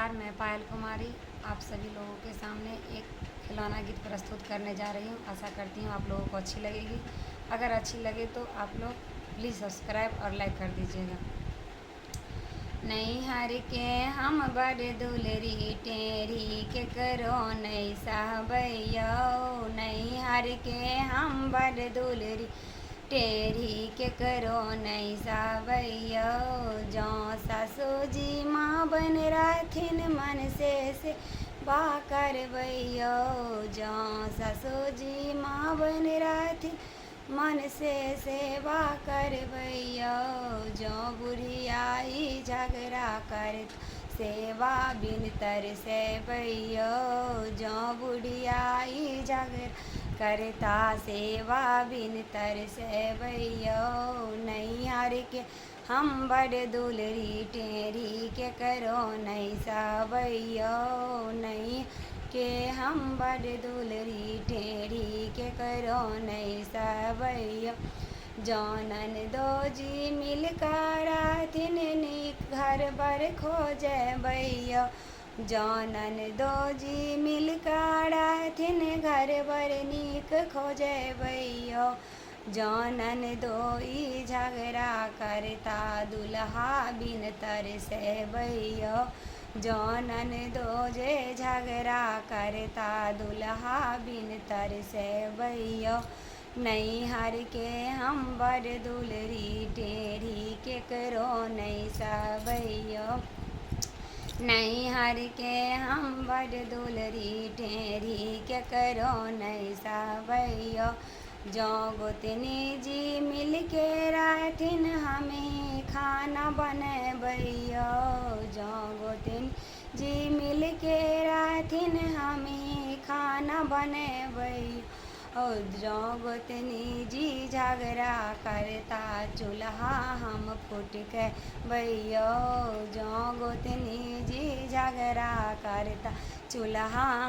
नमस्कार, मैं पायल कुमारी आप सभी लोगों के सामने एक खिलौना गीत प्रस्तुत करने जा रही हूँ। आशा करती हूँ आप लोगों को अच्छी लगेगी। अगर अच्छी लगे तो आप लोग प्लीज़ सब्सक्राइब और लाइक कर दीजिएगा। नैहर के हम बड़ दुलरी टेरी के करो नहीं साहबैयो। नैहर के हम बड़ दुलरी टेरी के करो नहीं सावैयो। जो सासू जी माँ बन रहथिन मन से बा करवैयो। जो सासू जी माँ बन रहथिन मन से सेवा करवैयो। जो बुढ़ियाई झगड़ा करत सेवा बिन तरसे बैयो। जो बुढ़ियाई झगड़ा करता सेवा बिन तरसे बैयो। नैहर के हम बड़ दुलरी टेरी के करो नहीं सावैयो। नहीं के हम बड़ दुलरी टेरी के करो नहीं सावैयो। जौनन दो जी मिल करथिन नीक घर बर खोजे बैयो। जौनन दो जी मिल करथिन घर बर नीक खोजे बैयो। जौनन दोई झगड़ा करता दुल्हा बिन तरसे बैयो। जौनन दो जे झगड़ा करता दुल्हा बिन तरसे बैयो। नैहर के हम बड़ दुलरी टेरी के करो नहीं सावैयो। नैहर के हम बड़ दुलरी टेरी के करो नहीं सावैयो। जो गोतनी जी मिल के रहथिन हमें खाना बनबैयो। जो गोतनी जी मिल के रहथिन हमें खाना बनबैयो। जो गोतनी जी झगड़ा करता चूल्हा हम फूट के बैयो। जो गोतनी जी झगड़ा करता चूल्हा